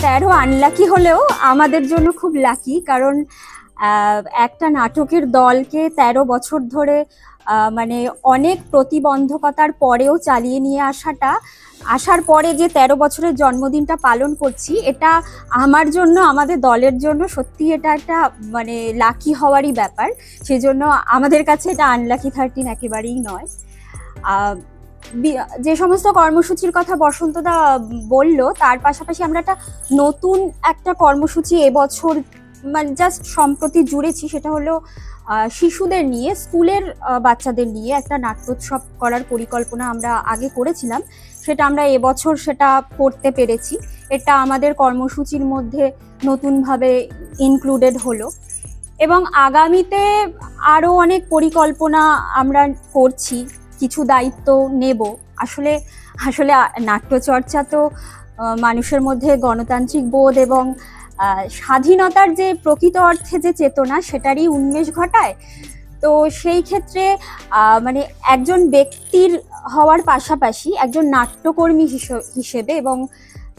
13 unlucky হলেও আমাদের জন্য খুব লাকি, কারণ একটা নাটকের দলকে 13 বছর ধরে মানে অনেক প্রতিবন্ধকতার পরেও চালিয়ে নিয়ে আসার পরে যে 13 বছরের জন্মদিনটা পালন করছি, এটা আমার জন্য, আমাদের দলের জন্য সত্যি এটা একটা মানে লাকি হওয়ারই ব্যাপার। সেজন্য আমাদের কাছে এটা আনলাকি 13 একেবারেই নয়। যে সমস্ত কর্মসূচির কথা বসন্তদা বলল, তার পাশাপাশি আমরা নতুন একটা কর্মসূচি এবছর মানে জাস্ট সম্প্রতি জুড়েছি, সেটা হলো শিশুদের নিয়ে, স্কুলের বাচ্চাদের নিয়ে একটা নাট্যোৎসব করার পরিকল্পনা আমরা আগে করেছিলাম, সেটা আমরা এবছর সেটা করতে পেরেছি। এটা আমাদের কর্মসূচির মধ্যে নতুনভাবে ইনক্লুডেড হলো, এবং আগামীতে আরও অনেক পরিকল্পনা আমরা করছি, কিছু দায়িত্ব নেব। আসলে আসলে নাট্যচর্চা তো মানুষের মধ্যে গণতান্ত্রিক বোধ এবং স্বাধীনতার যে প্রকৃত অর্থে যে চেতনা, সেটারই উন্মেষ ঘটায়। তো সেই ক্ষেত্রে মানে একজন ব্যক্তির হওয়ার পাশাপাশি একজন নাট্যকর্মী হিসেবে এবং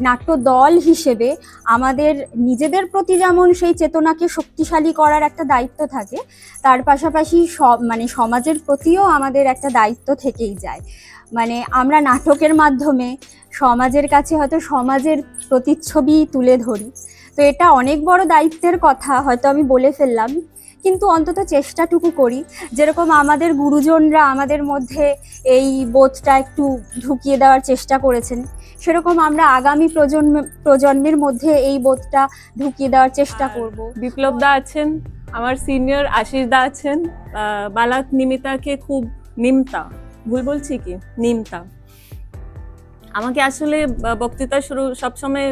নাট্য দল হিসেবে আমাদের নিজেদের প্রতি যেমন সেই চেতনাকে শক্তিশালী করার একটা দায়িত্ব থাকে, তার পাশাপাশি মানে সমাজের প্রতিও আমাদের একটা দায়িত্ব থেকেই যায়। মানে আমরা নাটকের মাধ্যমে সমাজের কাছে হয়তো সমাজের প্রতিচ্ছবি তুলে ধরি। তো এটা অনেক বড় দায়িত্বের কথা, হয়তো আমি বলে ফেললাম, কিন্তু অন্তত চেষ্টাটুকু করি। যেরকম আমাদের গুরুজনরা আমাদের মধ্যে এই বোধটা একটু ঢুকিয়ে দেওয়ার চেষ্টা করেছেন, সেরকম আমরা আগামী প্রজন্মের মধ্যে এই বোধটা ঢুকিয়ে দেওয়ার চেষ্টা করব। বিপ্লব দা আছেন, আমার সিনিয়র আশিস দা আছেন, বালাক নিমিতাকে খুব নিমতা, ভুল বলছি কি, নিমতা। আমাকে আসলে বক্তৃতা শুরু সবসময়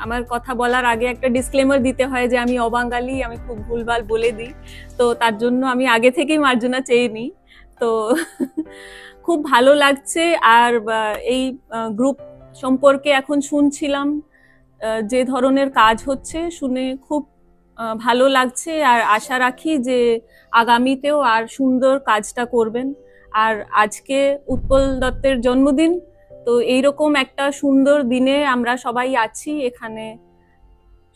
আমার কথা বলার আগে একটা ডিসক্লেমার দিতে হয় যে আমি অবাঙালি, আমি খুব ভুলভাল বলে দিই, তো তার জন্য আমি আগে থেকেই মার্জনা চেয়ে নিই। তো খুব ভালো লাগছে। আর এই গ্রুপ সম্পর্কে এখন শুনছিলাম, যে ধরনের কাজ হচ্ছে শুনে খুব ভালো লাগছে, আর আশা রাখি যে আগামীতেও আর সুন্দর কাজটা করবেন। আর আজকে উৎপল দত্তের জন্মদিন, তো এইরকম একটা সুন্দর দিনে আমরা সবাই আছি এখানে,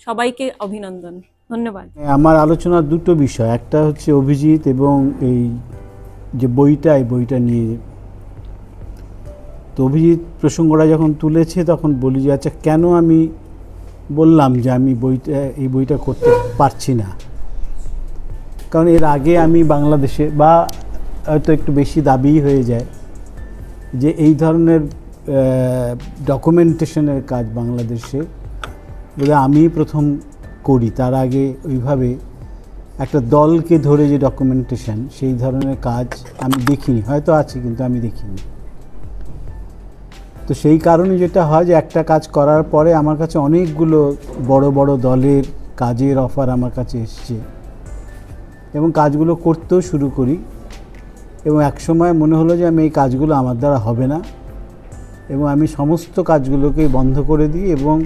সবাইকে অভিনন্দন, ধন্যবাদ। আমার আলোচনার দুটো বিষয়, একটা হচ্ছে অভিজিৎ এবং এই যে বইটা, এই বইটা নিয়ে। তো অভিজিৎ প্রসঙ্গটা যখন তুলেছে তখন বলি যে আচ্ছা, কেন আমি বললাম যে আমি এই বইটা করতে পারছি না। কারণ এর আগে আমি বাংলাদেশে, বা হয়তো একটু বেশি দাবি হয়ে যায় যে এই ধরনের ডকুমেন্টেশনের কাজ বাংলাদেশে বলে আমি প্রথম করি। তার আগে ওইভাবে একটা দলকে ধরে যে ডকুমেন্টেশন, সেই ধরনের কাজ আমি দেখিনি, হয়তো আছে কিন্তু আমি দেখিনি। তো সেই কারণে যেটা হয় যে একটা কাজ করার পরে আমার কাছে অনেকগুলো বড় বড় দলের কাজের অফার আমার কাছে এসছে, এবং কাজগুলো করতেও শুরু করি, এবং একসময় মনে হলো যে আমি এই কাজগুলো আমার দ্বারা হবে না, এবং আমি সমস্ত কাজগুলোকে বন্ধ করে দিই, এবং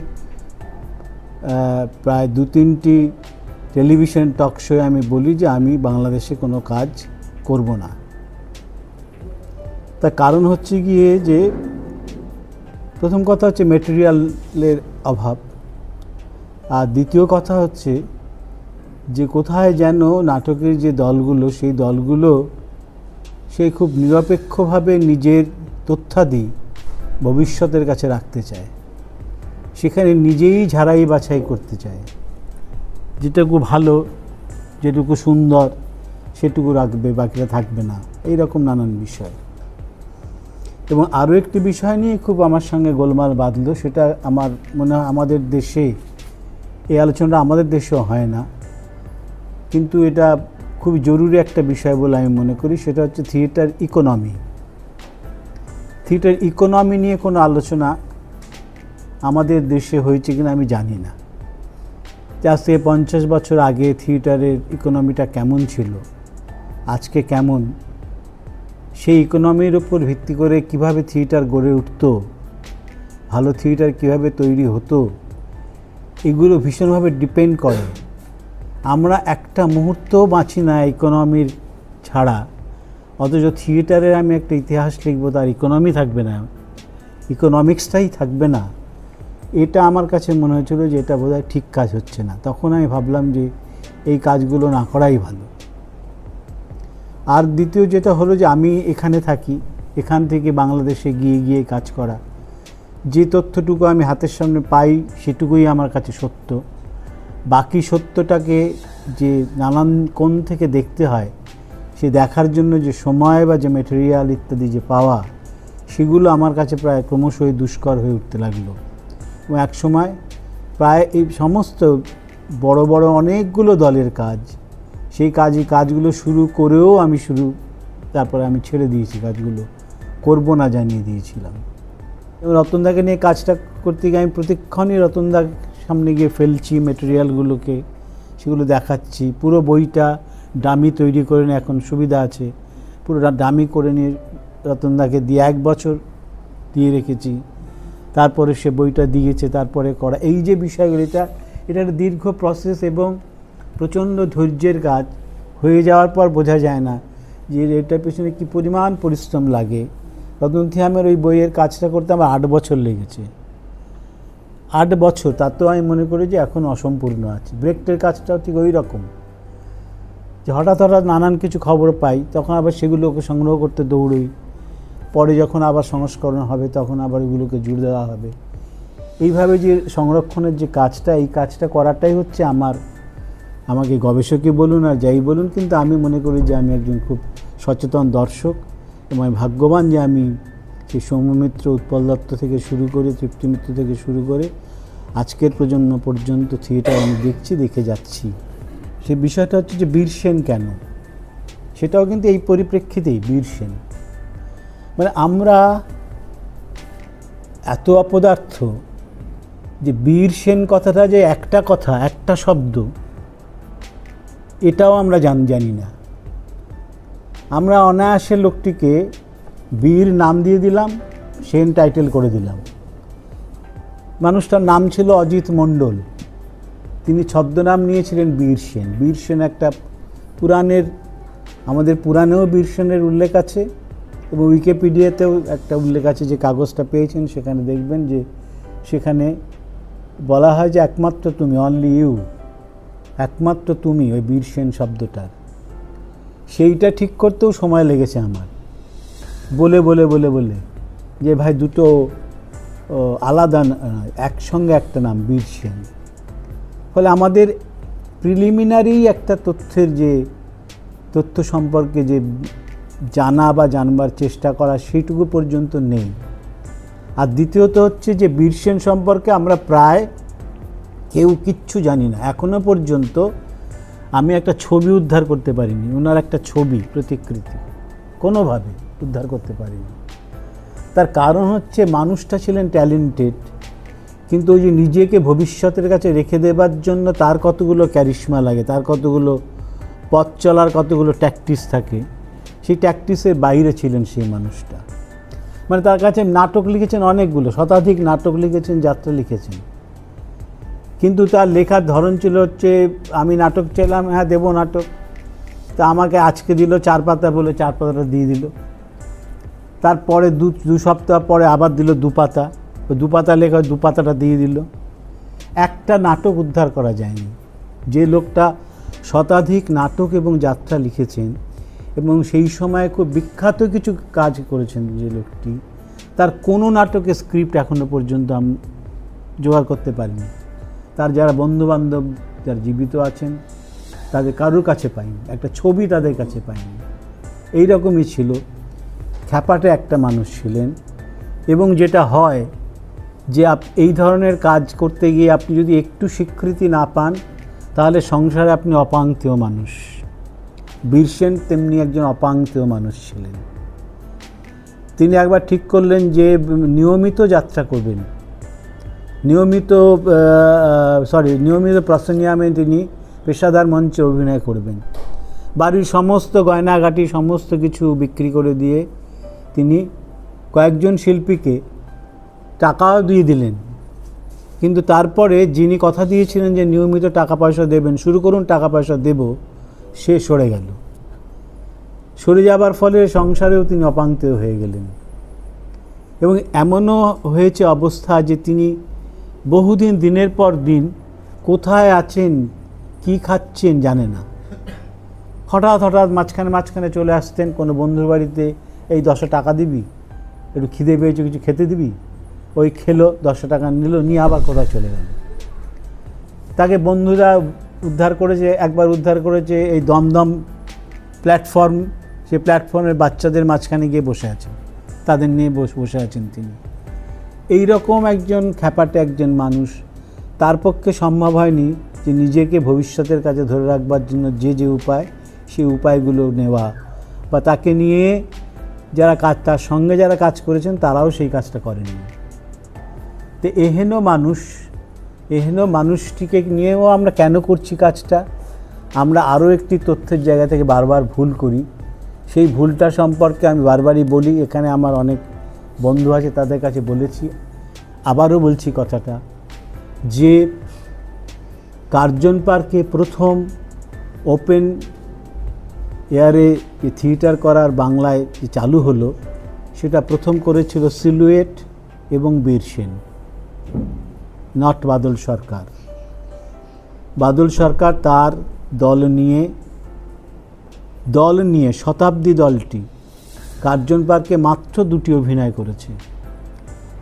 প্রায় 2-3টি টেলিভিশন টক শোয়ে আমি বলি যে আমি বাংলাদেশে কোনো কাজ করব না। তার কারণ হচ্ছে গিয়ে যে প্রথম কথা হচ্ছে মেটেরিয়ালের অভাব, আর দ্বিতীয় কথা হচ্ছে যে কোথায় যেন নাটকের যে দলগুলো, সেই দলগুলো সে খুব নিরপেক্ষভাবে নিজের তথ্যাদি ভবিষ্যতের কাছে রাখতে চায়, সেখানে নিজেই ঝাড়াই বাছাই করতে চায়, যেটুকু ভালো, যেটুকু সুন্দর সেটুকু রাখবে, বাকিটা থাকবে না, এইরকম নানান বিষয়। এবং আরও একটি বিষয় নিয়ে খুব আমার সঙ্গে গোলমাল বাঁধল, সেটা আমার মনে হয় আমাদের দেশে, এই আলোচনাটা আমাদের দেশেও হয় না, কিন্তু এটা খুব জরুরি একটা বিষয় বলে আমি মনে করি। সেটা হচ্ছে থিয়েটার ইকোনমি। থিয়েটার ইকোনমি নিয়ে কোনো আলোচনা আমাদের দেশে হয়েছে কিনা আমি জানি না। আজ থেকে 50 বছর আগে থিয়েটারের ইকোনমিটা কেমন ছিল, আজকে কেমন, সেই ইকোনমির উপর ভিত্তি করে কিভাবে থিয়েটার গড়ে উঠত, ভালো থিয়েটার কিভাবে তৈরি হতো, এগুলো ভীষণভাবে ডিপেন্ড করে। আমরা একটা মুহূর্তও বাঁচি না ইকোনমির ছাড়া, অথচ থিয়েটারের আমি একটা ইতিহাস লিখব, তার ইকোনমি থাকবে না, ইকোনমিক্সটাই থাকবে না, এটা আমার কাছে মনে হয়েছিল যে এটা বোধহয় ঠিক কাজ হচ্ছে না। তখন আমি ভাবলাম যে এই কাজগুলো না করাই ভালো। আর দ্বিতীয় যেটা হলো যে আমি এখানে থাকি, এখান থেকে বাংলাদেশে গিয়ে গিয়ে কাজ করা, যে তথ্যটুকু আমি হাতের সামনে পাই সেটুকুই আমার কাছে সত্য। বাকি সত্যটাকে যে নানান কোণ থেকে দেখতে হয়, সে দেখার জন্য যে সময় বা যে মেটেরিয়াল ইত্যাদি যে পাওয়া, সেগুলো আমার কাছে প্রায় ক্রমশই দুষ্কর হয়ে উঠতে লাগলো। এবং এক সময় প্রায় এই সমস্ত বড় বড় অনেকগুলো দলের কাজ, সেই কাজগুলো শুরু করেও তারপরে আমি ছেড়ে দিয়েছি, কাজগুলো করব না জানিয়ে দিয়েছিলাম। এবং রতনদাকে নিয়ে কাজটা করতে গিয়ে আমি প্রতিক্ষণই রতনদার সামনে গিয়ে ফেলছি মেটেরিয়ালগুলোকে, সেগুলো দেখাচ্ছি। পুরো বইটা ডামি তৈরি করে নিয়ে এখন সুবিধা আছে, পুরো ডামি করে নিয়ে রতনদাকে দিয়ে 1 বছর দিয়ে রেখেছি। তারপরে সে বইটা দিয়েছে, তারপরে করা এই যে বিষয়গুলো, এটা একটা দীর্ঘ প্রসেস এবং প্রচণ্ড ধৈর্যের কাজ। হয়ে যাওয়ার পর বোঝা যায় না যে এটার পেছনে কী পরিমাণ পরিশ্রম লাগে। রতন থিয়ামের ওই বইয়ের কাজটা করতে আমার 8 বছর লেগেছে। 8 বছর, তাতেও আমি মনে করি যে এখন অসম্পূর্ণ আছে। ব্রেকটের কাজটাও ঠিক ওই রকম, যে হঠাৎ নানান কিছু খবর পাই, তখন আবার সেগুলোকে সংগ্রহ করতে দৌড়ই। পরে যখন আবার সংস্করণ হবে তখন আবার এগুলোকে জুড়ে দেওয়া হবে। এইভাবে যে সংরক্ষণের যে কাজটা, এই কাজটা করাটাই হচ্ছে আমাকে গবেষকই বলুন আর যাই বলুন, কিন্তু আমি মনে করি যে আমি একজন খুব সচেতন দর্শক এবং আমি ভাগ্যবান যে আমি সেই সৌম্যমিত্র, উৎপল দত্ত থেকে শুরু করে, তৃপ্তি মিত্র থেকে শুরু করে আজকের প্রজন্ম পর্যন্ত থিয়েটার আমি দেখে যাচ্ছি। সেই বিষয়টা হচ্ছে যে বীর সেন কেন, সেটাও কিন্তু এই পরিপ্রেক্ষিতেই। বীর সেন মানে আমরা এত অপদার্থ যে বীর সেন কথাটা যে একটা কথা, একটা শব্দ, এটাও আমরা জানি না। আমরা অনায়াসে লোকটিকে বীর নাম দিয়ে দিলাম, সেন টাইটেল করে দিলাম। মানুষটার নাম ছিল অজিত মণ্ডল, তিনি ছদ্মনাম নিয়েছিলেন বীর সেন। বীর সেন একটা আমাদের পুরাণেও বীর সেনের উল্লেখ আছে এবং উইকিপিডিয়াতেও একটা উল্লেখ আছে। যে কাগজটা পেয়েছেন সেখানে দেখবেন যে সেখানে বলা হয় যে একমাত্র তুমি, অনলি ইউ, একমাত্র তুমি, ওই বীর সেন শব্দটার। সেইটা ঠিক করতেও সময় লেগেছে আমার, বলে যে ভাই দুটো আলাদা একসঙ্গে একটা নাম, বীর সেন। ফলে আমাদের প্রিলিমিনারি একটা তথ্য সম্পর্কে যে জানা বা জানবার চেষ্টা করা, সেইটুকু পর্যন্ত নেই। আর দ্বিতীয়ত হচ্ছে যে বীর সেন সম্পর্কে আমরা প্রায় কেউ কিচ্ছু জানি না। এখনো পর্যন্ত আমি একটা ছবি উদ্ধার করতে পারিনি, ওনার একটা ছবি, প্রতিকৃতি কোনোভাবে উদ্ধার করতে পারিনি। তার কারণ হচ্ছে মানুষটা ছিলেন ট্যালেন্টেড, কিন্তু ওই যে নিজেকে ভবিষ্যতের কাছে রেখে দেবার জন্য তার কতগুলো ক্যারিশমা লাগে, তার কতগুলো পথ চলার কতগুলো ট্যাকটিস থাকে, সেই ট্যাকটিসের বাইরে ছিলেন সেই মানুষটা। মানে তার কাছে নাটক লিখেছেন অনেকগুলো, শতাধিক নাটক লিখেছেন, যাত্রা লিখেছেন, কিন্তু তার লেখার ধরন ছিল হচ্ছে আমি নাটক চাইলাম, হ্যাঁ দেবো নাটক, তা আমাকে আজকে দিল 4 পাতা বলে 4 পাতাটা দিয়ে দিল। তারপরে দু সপ্তাহ পরে আবার দিল 2 পাতা, ওই 2 পাতা লেখা 2 পাতাটা দিয়ে দিল। একটা নাটক উদ্ধার করা যায়নি। যে লোকটা শতাধিক নাটক এবং যাত্রা লিখেছেন এবং সেই সময় খুব বিখ্যাত কিছু কাজ করেছেন, যে লোকটি, তার কোনো নাটকের স্ক্রিপ্ট এখনো পর্যন্ত আমি জোগাড় করতে পারিনি। তার যারা বন্ধুবান্ধব যারা জীবিত আছেন তাদের কারোর কাছে পাইনি, একটা ছবি তাদের কাছে পাইনি। এইরকমই ছিল, খ্যাপাটে একটা মানুষ ছিলেন। এবং যেটা হয় যে এই ধরনের কাজ করতে গিয়ে আপনি যদি একটু স্বীকৃতি না পান, তাহলে সংসারে আপনি অপাঙ্ক্তেয় মানুষ। বীর সেন তেমনি একজন অপাঙ্ক্তেয় মানুষ ছিলেন। তিনি একবার ঠিক করলেন যে নিয়মিত যাত্রা করবেন, নিয়মিত প্রসঙ্গে তিনি পেশাদার মঞ্চে অভিনয় করবেন। বাড়ির সমস্ত গয়নাগাটি সমস্ত কিছু বিক্রি করে দিয়ে তিনি কয়েকজন শিল্পীকে টাকাও দিয়ে দিলেন। কিন্তু তারপরে যিনি কথা দিয়েছিলেন যে নিয়মিত টাকা পয়সা দেবেন, শুরু করুন টাকা পয়সা দেব, সে সরে গেল। সরে যাবার ফলে সংসারেও তিনি অপাঙ্ক্তেয় হয়ে গেলেন। এবং এমনও হয়েছে অবস্থা যে তিনি বহুদিন দিনের পর দিন কোথায় আছেন কি খাচ্ছেন জানে না। হঠাৎ হঠাৎ মাঝখানে চলে আসতেন কোনো বন্ধুর বাড়িতে, এই 10 টাকা দিবি, একটু খিদে পেয়েছে কিছু খেতে দিবি, ওই খেলো, 10 টাকা নিল, নিয়ে আবার কোথায় চলে গেল। তাকে বন্ধুরা একবার উদ্ধার করেছে এই দমদম প্ল্যাটফর্ম, সে প্ল্যাটফর্মের বাচ্চাদের মাঝখানে গিয়ে বসে আছেন, তাদের নিয়ে বসে আছেন তিনি। এই রকম একজন খ্যাপাটে একজন মানুষ, তার পক্ষে সম্ভব হয়নি যে নিজেকে ভবিষ্যতের কাছে ধরে রাখবার জন্য যে উপায়, সেই উপায়গুলো নেওয়া, বা তাকে নিয়ে তার সঙ্গে যারা কাজ করেছেন তারাও সেই কাজটা করেননি। তো এহেন মানুষটিকে নিয়েও আমরা কেন করছি কাজটা, আমরা আরও একটি তথ্যের জায়গা থেকে বারবার ভুল করি। সেই ভুলটা সম্পর্কে আমি বারবারই বলি, এখানে আমার অনেক বন্ধু আছে তাদের কাছে বলেছি, আবারও বলছি কথাটা, যে কার্জন পার্কে প্রথম ওপেন এয়ারে থিয়েটার করার বাংলায় যে চালু হলো, সেটা প্রথম করেছিল সিলুয়েট এবং বীর সেন, নট বাদল সরকার। বাদল সরকার তার দল নিয়ে শতাব্দী দলটি কার্জন পার্কে মাত্র 2টি অভিনয় করেছে।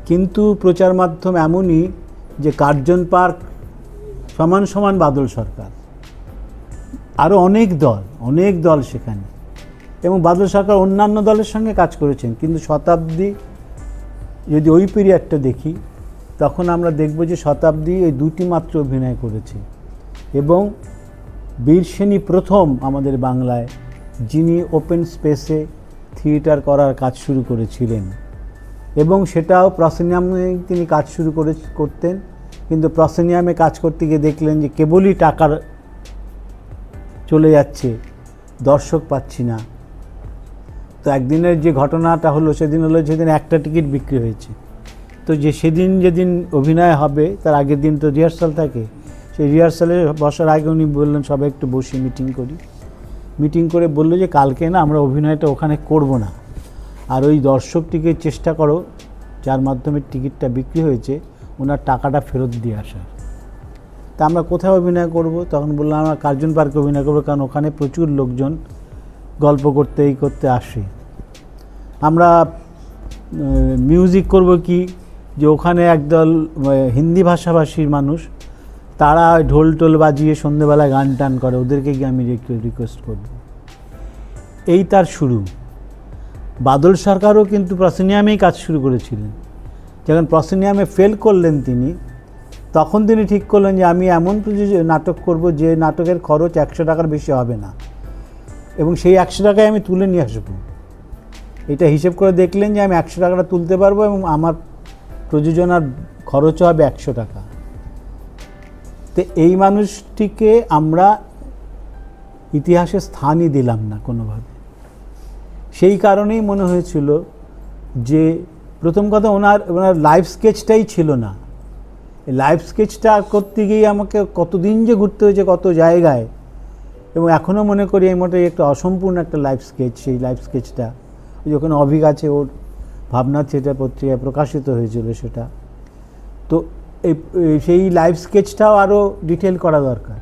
কিন্তু প্রচার মাধ্যম এমনই যে কার্জন পার্ক সমান সমান বাদল সরকার, আরও অনেক দল সেখানে, এবং বাদল সরকার অন্যান্য দলের সঙ্গে কাজ করেছেন। কিন্তু শতাব্দী যদি ওই পিরিয়ডটা দেখি, তখন আমরা দেখব যে শতাব্দী এই 2টি মাত্র অভিনয় করেছে, এবং বীর সেনই প্রথম আমাদের বাংলায় যিনি ওপেন স্পেসে থিয়েটার করার কাজ শুরু করেছিলেন, এবং সেটাও প্রসেনিয়ামে তিনি কাজ শুরু করতেন। কিন্তু প্রসেনিয়ামে কাজ করতে গিয়ে দেখলেন যে কেবলই টাকা চলে যাচ্ছে, দর্শক পাচ্ছি না। তো একদিনের যে ঘটনাটা হলো সেদিন একটা টিকিট বিক্রি হয়েছে। তো যেদিন অভিনয় হবে তার আগের দিন তো রিহার্সাল থাকে, সেই রিহার্সালে বসার আগে উনি বললেন সবাই একটু বসে মিটিং করে বললো যে কালকে না আমরা অভিনয়টা ওখানে করব না, আর ওই দর্শকটিকে চেষ্টা করো যার মাধ্যমে টিকিটটা বিক্রি হয়েছে ওনার টাকাটা ফেরত দিয়ে আসার। তা আমরা কোথায় অভিনয় করব? তখন বললাম আমরা কার্জন পার্কে অভিনয় করবো, কারণ ওখানে প্রচুর লোকজন গল্প করতে আসে। আমরা মিউজিক করব কি, যে ওখানে একদল হিন্দি ভাষাভাষীর মানুষ, তারা ঢোল বাজিয়ে সন্ধ্যেবেলা গান টান করে, ওদেরকে গিয়ে আমি রিকোয়েস্ট করব। এই তার শুরু। বাদল সরকারও কিন্তু প্রসেনিয়ামেই কাজ শুরু করেছিলেন। যখন প্রসেনিয়ামে ফেল করলেন তিনি, তখন তিনি ঠিক করলেন যে আমি এমন নাটক করব যে নাটকের খরচ 100 টাকার বেশি হবে না, এবং সেই 100 টাকায় আমি তুলে নিয়ে আসবো। এটা হিসেব করে দেখলেন যে আমি 100 টাকাটা তুলতে পারবো, এবং আমার প্রযোজনার খরচও হবে 100 টাকা। তো এই মানুষটিকে আমরা ইতিহাসে স্থানই দিলাম না কোনোভাবে। সেই কারণেই মনে হয়েছিল যে প্রথম কথা ওনার লাইভ স্কেচটাই ছিল না। এই লাইভ স্কেচটা করতে গিয়ে আমাকে কতদিন যে ঘুরতে হয়েছে কত জায়গায়, এবং এখনও মনে করি এই মোটাই একটা অসম্পূর্ণ একটা লাইভ স্কেচ। সেই লাইভ স্কেচটা যখন অভিক আছে ওর ভাবনা থিয়েটার পত্রিকায় প্রকাশিত হয়েছিল সেটা, তো সেই লাইভ স্কেচটাও আরও ডিটেল করা দরকার,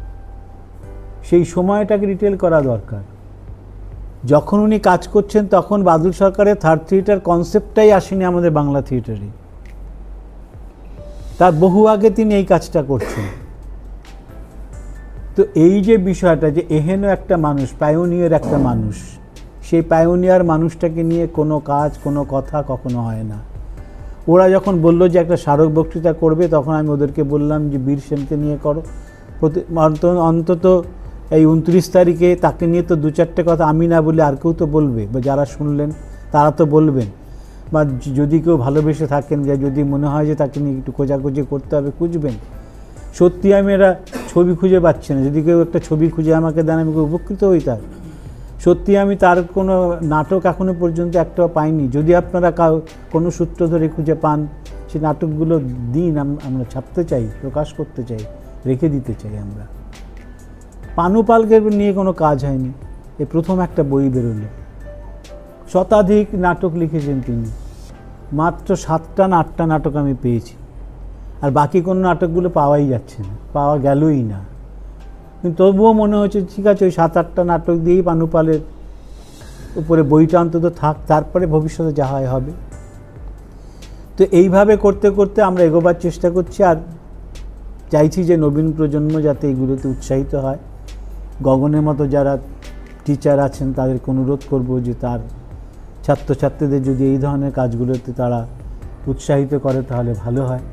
সেই সময়টাকে ডিটেল করা দরকার। যখন উনি কাজ করছেন তখন বাদল সরকারের থার্ড থিয়েটার কনসেপ্টটাই আসেনি আমাদের বাংলা থিয়েটারে, তার বহু আগে তিনি এই কাজটা করছেন। তো এই যে বিষয়টা, যে এহেন একটা মানুষ, পায়োনিয়ার একটা মানুষ, সেই পায়োনিয়ার মানুষটাকে নিয়ে কোনো কাজ কোনো কথা কখনো হয় না। ওরা যখন বললো যে একটা স্মারক বক্তৃতা করবে, তখন আমি ওদেরকে বললাম যে বীর সেনকে নিয়ে করো, অন্তত এই 29 তারিখে তাকে নিয়ে তো 2-4টে কথা আমি না বলে আর কেউ তো বলবে, বা যারা শুনলেন তারা তো বলবেন, বা যদি কেউ ভালোবেসে থাকেন, যা যদি মনে হয় যে তাকে নিয়ে একটু খোঁজাখুঁজি করতে হবে, খুঁজবেন। সত্যি আমি এরা ছবি খুঁজে পাচ্ছি না, যদি কেউ একটা ছবি খুঁজে আমাকে দেন আমি উপকৃত হই। তার সত্যি আমি তার কোনো নাটক এখনও পর্যন্ত একটাও পাইনি। যদি আপনারা কোনো সূত্র ধরে খুঁজে পান, সেই নাটকগুলো দিন, আমরা ছাপতে চাই, প্রকাশ করতে চাই, রেখে দিতে চাই। আমরা পানু পালকে নিয়ে কোনো কাজ হয়নি, এই প্রথম একটা বই বেরোলো। শতাধিক নাটক লিখেছেন তিনি, মাত্র 7টা না 8টা নাটক আমি পেয়েছি। আর বাকি কোনো নাটকগুলো পাওয়াই যাচ্ছে না, পাওয়া গেলই না। কিন্তু তবুও মনে হচ্ছে ঠিক আছে, ওই 7-8টা নাটক দিয়েই পানুপালের উপরে বইটা অন্তত থাক, তারপরে ভবিষ্যতে যা হয় হবে। তো এইভাবে করতে করতে আমরা এগোবার চেষ্টা করছি, আর চাইছি যে নবীন প্রজন্ম যাতে এগুলোতে উৎসাহিত হয়। গগনের মতো যারা টিচার আছেন তাদেরকে অনুরোধ করব যে তার ছাত্রছাত্রীদের যদি এই ধরনের কাজগুলোতে তারা উৎসাহিত করে তাহলে ভালো হয়।